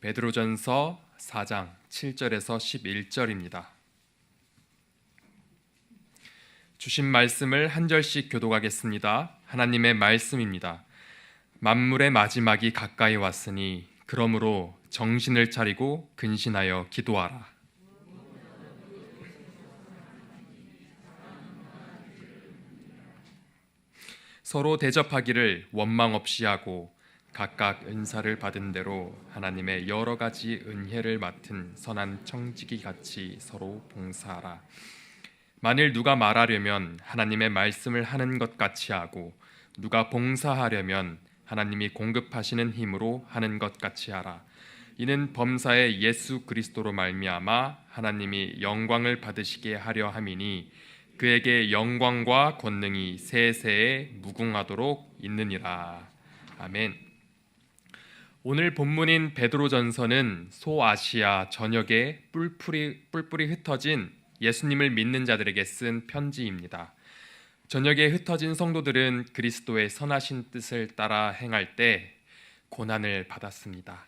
베드로전서 4장 7절에서 11절입니다. 주신 말씀을 한 절씩 교독하겠습니다. 하나님의 말씀입니다. 만물의 마지막이 가까이 왔으니 그러므로 정신을 차리고 근신하여 기도하라. 서로 대접하기를 원망 없이 하고 각각 은사를 받은 대로 하나님의 여러 가지 은혜를 맡은 선한 청지기 같이 서로 봉사하라. 만일 누가 말하려면 하나님의 말씀을 하는 것 같이 하고 누가 봉사하려면 하나님이 공급하시는 힘으로 하는 것 같이 하라. 이는 범사에 예수 그리스도로 말미암아 하나님이 영광을 받으시게 하려 함이니 그에게 영광과 권능이 세세에 무궁하도록 있느니라. 아멘. 오늘 본문인 베드로전서는 소아시아 전역에 뿔뿔이 흩어진 예수님을 믿는 자들에게 쓴 편지입니다. 전역에 흩어진 성도들은 그리스도의 선하신 뜻을 따라 행할 때 고난을 받았습니다.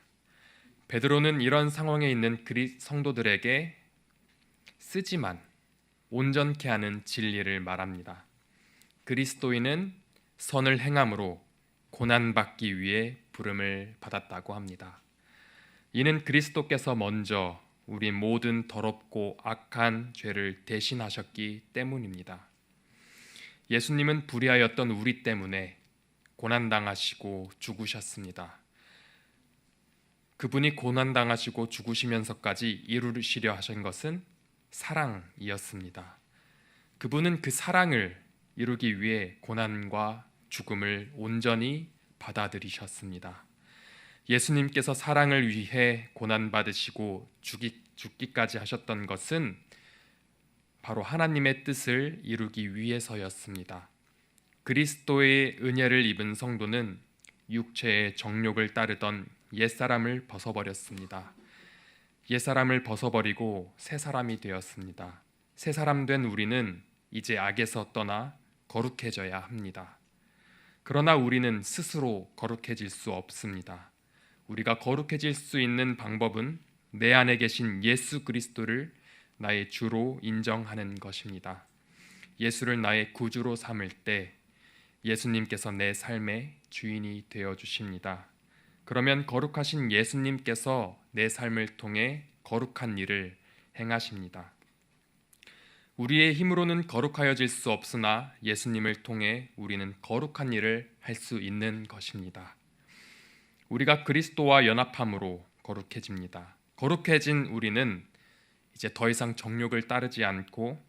베드로는 이런 상황에 있는 성도들에게 쓰지만 온전케 하는 진리를 말합니다. 그리스도인은 선을 행함으로 고난받기 위해 부름을 받았다고 합니다. 이는 그리스도께서 먼저 우리 모든 더럽고 악한 죄를 대신하셨기 때문입니다. 예수님은 불의하였던 우리 때문에 고난당하시고 죽으셨습니다. 그분이 고난당하시고 죽으시면서까지 이루시려 하신 것은 사랑이었습니다. 그분은 그 사랑을 이루기 위해 고난과 죽음을 온전히 받아들이셨습니다. 예수님께서 사랑을 위해 고난받으시고 죽기까지 하셨던 것은 바로 하나님의 뜻을 이루기 위해서였습니다. 그리스도의 은혜를 입은 성도는 육체의 정욕을 따르던 옛사람을 벗어버렸습니다. 옛사람을 벗어버리고 새 사람이 되었습니다. 새 사람 된 우리는 이제 악에서 떠나 거룩해져야 합니다. 그러나 우리는 스스로 거룩해질 수 없습니다. 우리가 거룩해질 수 있는 방법은 내 안에 계신 예수 그리스도를 나의 주로 인정하는 것입니다. 예수를 나의 구주로 삼을 때 예수님께서 내 삶의 주인이 되어 주십니다. 그러면 거룩하신 예수님께서 내 삶을 통해 거룩한 일을 행하십니다. 우리의 힘으로는 거룩하여질 수 없으나 예수님을 통해 우리는 거룩한 일을 할 수 있는 것입니다. 우리가 그리스도와 연합함으로 거룩해집니다. 거룩해진 우리는 이제 더 이상 정욕을 따르지 않고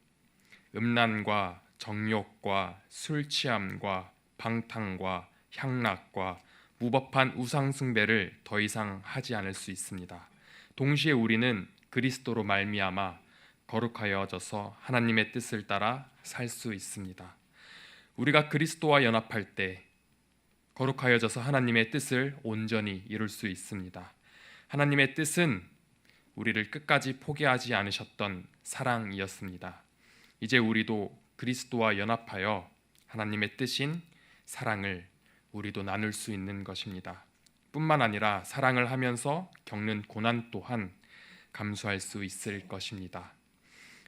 음란과 정욕과 술 취함과 방탕과 향락과 무법한 우상 숭배를 더 이상 하지 않을 수 있습니다. 동시에 우리는 그리스도로 말미암아 거룩하여져서 하나님의 뜻을 따라 살 수 있습니다. 우리가 그리스도와 연합할 때 거룩하여져서 하나님의 뜻을 온전히 이룰 수 있습니다. 하나님의 뜻은 우리를 끝까지 포기하지 않으셨던 사랑이었습니다. 이제 우리도 그리스도와 연합하여 하나님의 뜻인 사랑을 우리도 나눌 수 있는 것입니다. 뿐만 아니라 사랑을 하면서 겪는 고난 또한 감수할 수 있을 것입니다.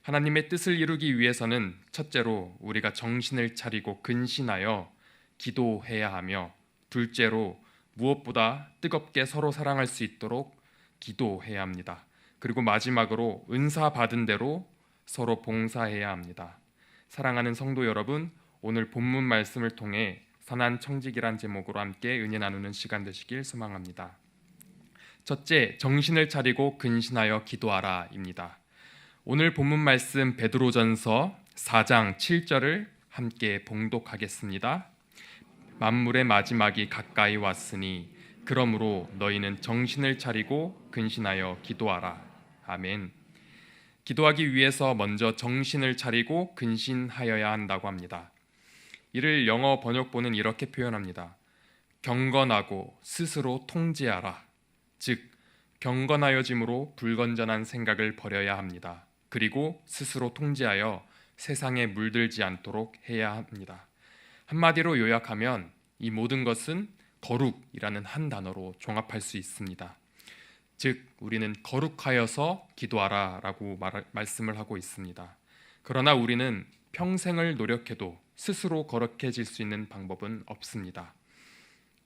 하나님의 뜻을 이루기 위해서는 첫째로 우리가 정신을 차리고 근신하여 기도해야 하며, 둘째로 무엇보다 뜨겁게 서로 사랑할 수 있도록 기도해야 합니다. 그리고 마지막으로 은사 받은 대로 서로 봉사해야 합니다. 사랑하는 성도 여러분, 오늘 본문 말씀을 통해 선한 청지기란 제목으로 함께 은혜 나누는 시간 되시길 소망합니다. 첫째, 정신을 차리고 근신하여 기도하라입니다. 오늘 본문 말씀 베드로전서 4장 7절을 함께 봉독하겠습니다. 만물의 마지막이 가까이 왔으니 그러므로 너희는 정신을 차리고 근신하여 기도하라. 아멘. 기도하기 위해서 먼저 정신을 차리고 근신하여야 한다고 합니다. 이를 영어 번역본은 이렇게 표현합니다. 경건하고 스스로 통제하라. 즉 경건하여짐으로 불건전한 생각을 버려야 합니다. 그리고 스스로 통제하여 세상에 물들지 않도록 해야 합니다. 한마디로 요약하면 이 모든 것은 거룩이라는 한 단어로 종합할 수 있습니다. 즉 우리는 거룩하여서 기도하라라고 말씀을 하고 있습니다. 그러나 우리는 평생을 노력해도 스스로 거룩해질 수 있는 방법은 없습니다.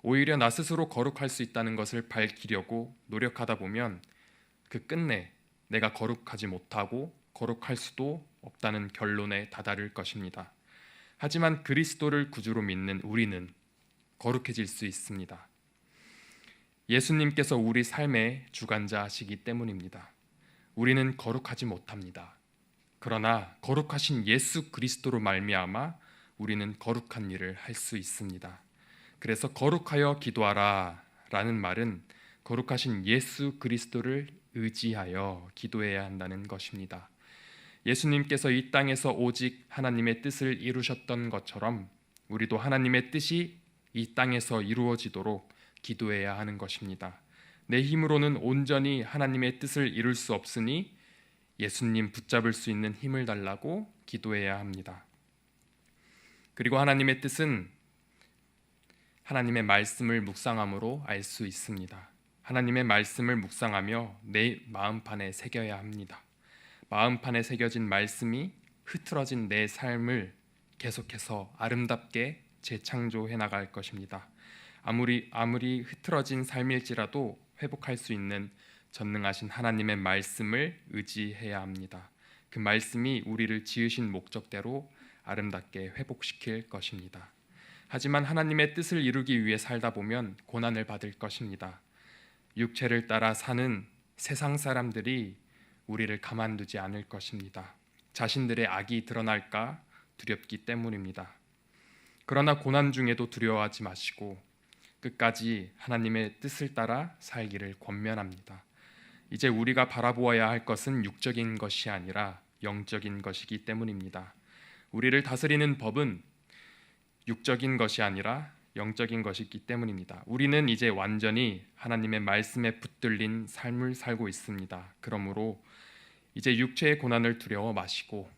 오히려 나 스스로 거룩할 수 있다는 것을 밝히려고 노력하다 보면 그 끝내 내가 거룩하지 못하고 거룩할 수도 없다는 결론에 다다를 것입니다. 하지만 그리스도를 구주로 믿는 우리는 거룩해질 수 있습니다. 예수님께서 우리 삶의 주관자시기 때문입니다. 우리는 거룩하지 못합니다. 그러나 거룩하신 예수 그리스도로 말미암아 우리는 거룩한 일을 할 수 있습니다. 그래서 거룩하여 기도하라 라는 말은 거룩하신 예수 그리스도를 의지하여 기도해야 한다는 것입니다. 예수님께서 이 땅에서 오직 하나님의 뜻을 이루셨던 것처럼 우리도 하나님의 뜻이 이 땅에서 이루어지도록 기도해야 하는 것입니다. 내 힘으로는 온전히 하나님의 뜻을 이룰 수 없으니 예수님 붙잡을 수 있는 힘을 달라고 기도해야 합니다. 그리고 하나님의 뜻은 하나님의 말씀을 묵상함으로 알 수 있습니다. 하나님의 말씀을 묵상하며 내 마음판에 새겨야 합니다. 마음판에 새겨진 말씀이 흐트러진 내 삶을 계속해서 아름답게 재창조해 나갈 것입니다. 아무리 흐트러진 삶일지라도 회복할 수 있는 전능하신 하나님의 말씀을 의지해야 합니다. 그 말씀이 우리를 지으신 목적대로 아름답게 회복시킬 것입니다. 하지만 하나님의 뜻을 이루기 위해 살다 보면 고난을 받을 것입니다. 육체를 따라 사는 세상 사람들이 우리를 가만두지 않을 것입니다. 자신들의 악이 드러날까 두렵기 때문입니다. 그러나 고난 중에도 두려워하지 마시고 끝까지 하나님의 뜻을 따라 살기를 권면합니다. 이제 우리가 바라보아야 할 것은 육적인 것이 아니라 영적인 것이기 때문입니다. 우리를 다스리는 법은 육적인 것이 아니라 영적인 것이기 때문입니다. 우리는 이제 완전히 하나님의 말씀에 붙들린 삶을 살고 있습니다. 그러므로 이제 육체의 고난을 두려워 마시고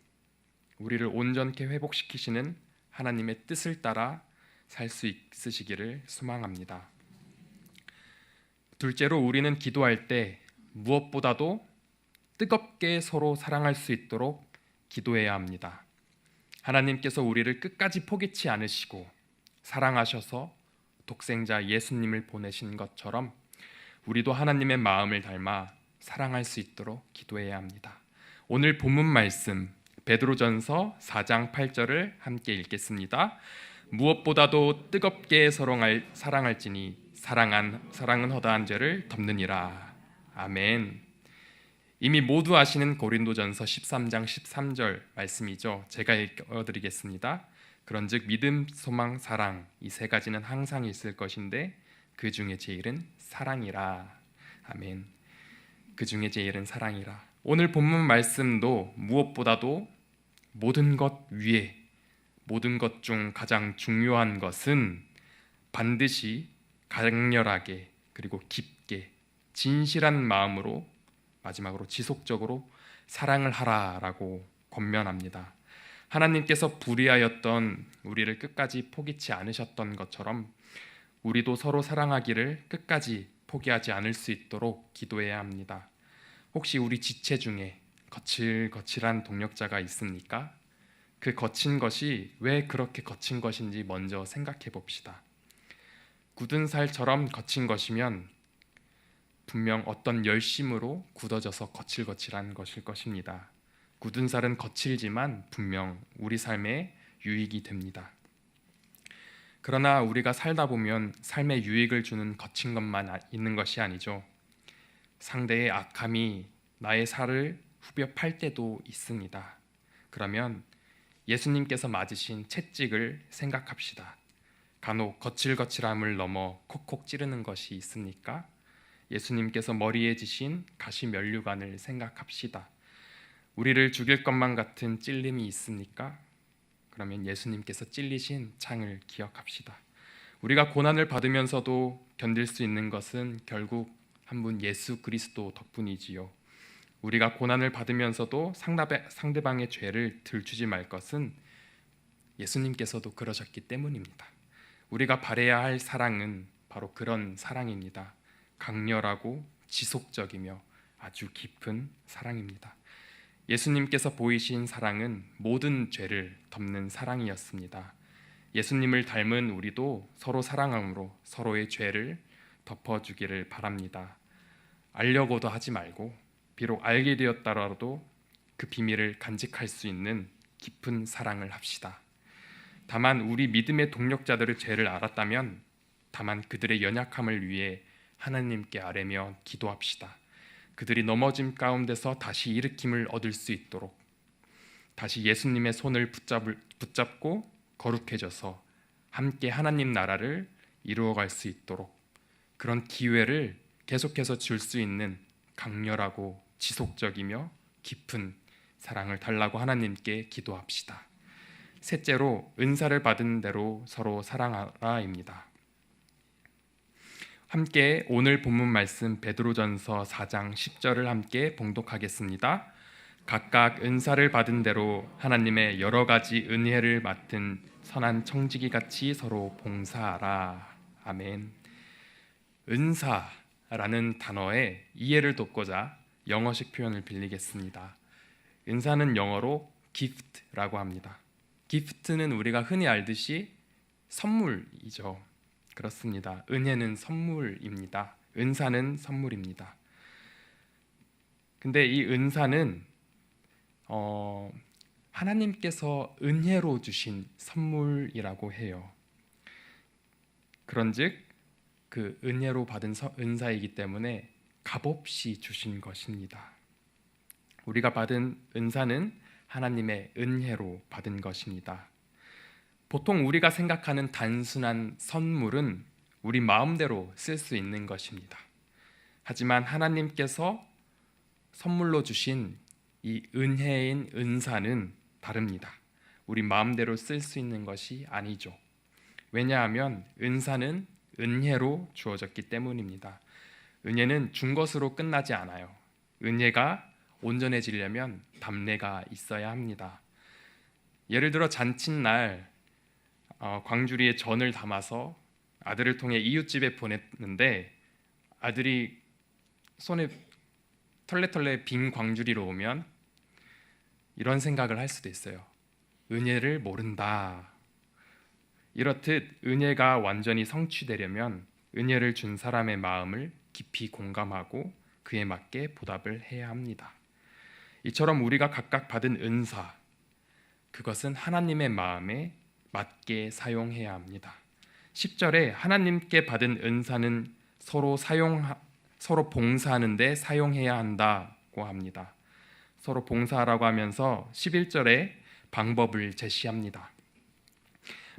우리를 온전케 회복시키시는 하나님의 뜻을 따라 살 수 있으시기를 소망합니다. 둘째로 우리는 기도할 때 무엇보다도 뜨겁게 서로 사랑할 수 있도록 기도해야 합니다. 하나님께서 우리를 끝까지 포기치 않으시고 사랑하셔서 독생자 예수님을 보내신 것처럼 우리도 하나님의 마음을 닮아 사랑할 수 있도록 기도해야 합니다. 오늘 본문 말씀 베드로전서 4장 8절을 함께 읽겠습니다. 무엇보다도 뜨겁게 서로 사랑할지니 사랑은 허다한 죄를 덮느니라. 아멘. 이미 모두 아시는 고린도전서 13장 13절 말씀이죠. 제가 읽어드리겠습니다. 그런즉 믿음, 소망, 사랑 이 세 가지는 항상 있을 것인데 그 중에 제일은 사랑이라. 아멘. 그 중에 제일은 사랑이라. 오늘 본문 말씀도 무엇보다도 모든 것 위에 모든 것 중 가장 중요한 것은 반드시 강렬하게 그리고 깊게 진실한 마음으로 마지막으로 지속적으로 사랑을 하라라고 권면합니다. 하나님께서 불의하였던 우리를 끝까지 포기치 않으셨던 것처럼 우리도 서로 사랑하기를 끝까지 포기하지 않을 수 있도록 기도해야 합니다. 혹시 우리 지체 중에 거칠거칠한 동력자가 있습니까? 그 거친 것이 왜 그렇게 거친 것인지 먼저 생각해 봅시다. 굳은 살처럼 거친 것이면 분명 어떤 열심으로 굳어져서 거칠거칠한 것일 것입니다. 굳은 살은 거칠지만 분명 우리 삶에 유익이 됩니다. 그러나 우리가 살다 보면 삶에 유익을 주는 거친 것만 있는 것이 아니죠. 상대의 악함이 나의 살을 후벼 팔 때도 있습니다. 그러면 예수님께서 맞으신 채찍을 생각합시다. 간혹 거칠거칠함을 넘어 콕콕 찌르는 것이 있습니까? 예수님께서 머리에 지신 가시 면류관을 생각합시다. 우리를 죽일 것만 같은 찔림이 있습니까? 그러면 예수님께서 찔리신 창을 기억합시다. 우리가 고난을 받으면서도 견딜 수 있는 것은 결국 한 분 예수 그리스도 덕분이지요. 우리가 고난을 받으면서도 상대방의 죄를 들추지 말 것은 예수님께서도 그러셨기 때문입니다. 우리가 바라야 할 사랑은 바로 그런 사랑입니다. 강렬하고 지속적이며 아주 깊은 사랑입니다. 예수님께서 보이신 사랑은 모든 죄를 덮는 사랑이었습니다. 예수님을 닮은 우리도 서로 사랑함으로 서로의 죄를 덮어주기를 바랍니다. 알려고도 하지 말고 비록 알게 되었더라도 그 비밀을 간직할 수 있는 깊은 사랑을 합시다. 다만 우리 믿음의 동력자들의 죄를 알았다면 다만 그들의 연약함을 위해 하나님께 아뢰며 기도합시다. 그들이 넘어짐 가운데서 다시 일으킴을 얻을 수 있도록 다시 예수님의 손을 붙잡고 거룩해져서 함께 하나님 나라를 이루어갈 수 있도록 그런 기회를 계속해서 줄 수 있는 강렬하고 지속적이며 깊은 사랑을 달라고 하나님께 기도합시다. 셋째로 은사를 받은 대로 서로 사랑하라입니다. 함께 오늘 본문 말씀 베드로전서 4장 10절을 함께 봉독하겠습니다. 각각 은사를 받은 대로 하나님의 여러 가지 은혜를 맡은 선한 청지기 같이 서로 봉사하라. 아멘. 은사라는 단어에 이해를 돕고자 영어식 표현을 빌리겠습니다. 은사는 영어로 gift라고 합니다. gift는 우리가 흔히 알듯이 선물이죠. 그렇습니다. 은혜는 선물입니다. 은사는 선물입니다. 근데 이 은사는 하나님께서 은혜로 주신 선물이라고 해요. 그런즉 그 은혜로 받은 은사이기 때문에 값없이 주신 것입니다. 우리가 받은 은사는 하나님의 은혜로 받은 것입니다. 보통 우리가 생각하는 단순한 선물은 우리 마음대로 쓸 수 있는 것입니다. 하지만 하나님께서 선물로 주신 이 은혜인 은사는 다릅니다. 우리 마음대로 쓸 수 있는 것이 아니죠. 왜냐하면 은사는 은혜로 주어졌기 때문입니다. 은혜는 준 것으로 끝나지 않아요. 은혜가 온전해지려면 답례가 있어야 합니다. 예를 들어 잔칫날 광주리에 전을 담아서 아들을 통해 이웃집에 보냈는데 아들이 손에 털레털레 빈 광주리로 오면 이런 생각을 할 수도 있어요. 은혜를 모른다. 이렇듯 은혜가 완전히 성취되려면 은혜를 준 사람의 마음을 깊이 공감하고 그에 맞게 보답을 해야 합니다. 이처럼 우리가 각각 받은 은사, 그것은 하나님의 마음에 맞게 사용해야 합니다. 10절에 하나님께 받은 은사는 서로 봉사하는 데 사용해야 한다고 합니다. 서로 봉사하라고 하면서 11절에 방법을 제시합니다.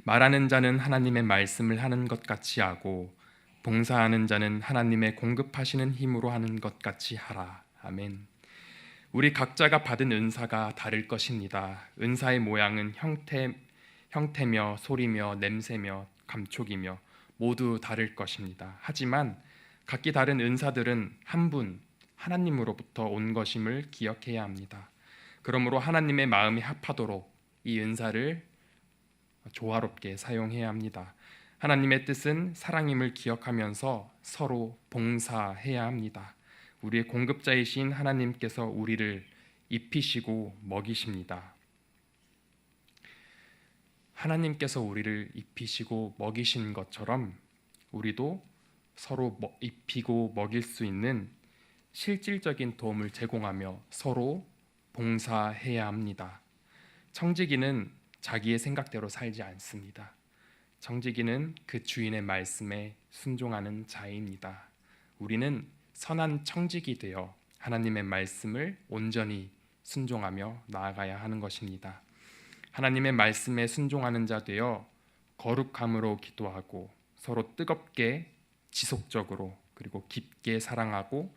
말하는 자는 하나님의 말씀을 하는 것 같이 하고 봉사하는 자는 하나님의 공급하시는 힘으로 하는 것 같이 하라. 아멘. 우리 각자가 받은 은사가 다를 것입니다. 은사의 모양은 형태며 소리며 냄새며 감촉이며 모두 다를 것입니다. 하지만 각기 다른 은사들은 한 분 하나님으로부터 온 것임을 기억해야 합니다. 그러므로 하나님의 마음이 합하도록 이 은사를 조화롭게 사용해야 합니다. 하나님의 뜻은 사랑임을 기억하면서 서로 봉사해야 합니다. 우리의 공급자이신 하나님께서 우리를 입히시고 먹이십니다. 하나님께서 우리를 입히시고 먹이신 것처럼 우리도 서로 입히고 먹일 수 있는 실질적인 도움을 제공하며 서로 봉사해야 합니다. 청지기는 자기의 생각대로 살지 않습니다. 청지기는 그 주인의 말씀에 순종하는 자입니다. 우리는 선한 청지기 되어 하나님의 말씀을 온전히 순종하며 나아가야 하는 것입니다. 하나님의 말씀에 순종하는 자 되어 거룩함으로 기도하고 서로 뜨겁게 지속적으로 그리고 깊게 사랑하고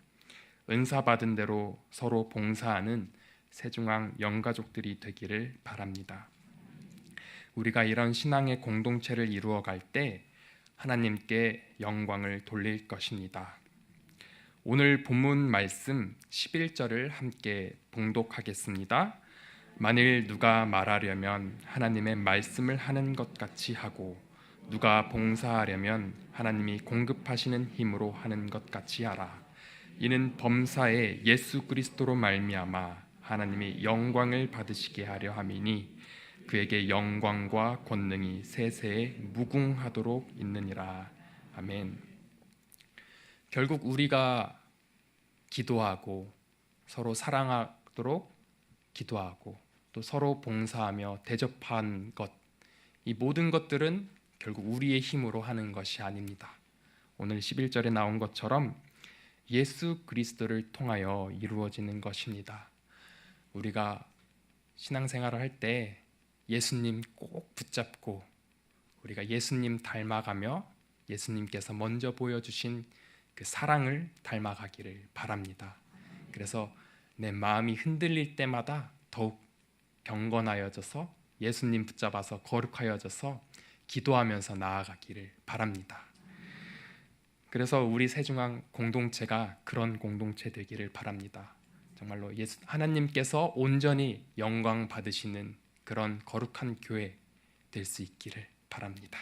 은사 받은 대로 서로 봉사하는 세중앙 영가족들이 되기를 바랍니다. 우리가 이런 신앙의 공동체를 이루어갈 때 하나님께 영광을 돌릴 것입니다. 오늘 본문 말씀 11절을 함께 봉독하겠습니다. 만일 누가 말하려면 하나님의 말씀을 하는 것 같이 하고 누가 봉사하려면 하나님이 공급하시는 힘으로 하는 것 같이 하라. 이는 범사에 예수 그리스도로 말미암아 하나님의 영광을 받으시게 하려 함이니 그에게 영광과 권능이 세세에 무궁하도록 있느니라. 아멘. 결국 우리가 기도하고 서로 사랑하도록 기도하고 또 서로 봉사하며 대접한 것, 이 모든 것들은 결국 우리의 힘으로 하는 것이 아닙니다. 오늘 11절에 나온 것처럼 예수 그리스도를 통하여 이루어지는 것입니다. 우리가 신앙생활을 할 때 예수님 꼭 붙잡고 우리가 예수님 닮아가며 예수님께서 먼저 보여주신 그 사랑을 닮아가기를 바랍니다. 그래서 내 마음이 흔들릴 때마다 더욱 경건하여져서 예수님 붙잡아서 거룩하여져서 기도하면서 나아가기를 바랍니다. 그래서 우리 세중앙 공동체가 그런 공동체 되기를 바랍니다. 정말로 하나님께서 온전히 영광 받으시는 그런 거룩한 교회 될 수 있기를 바랍니다.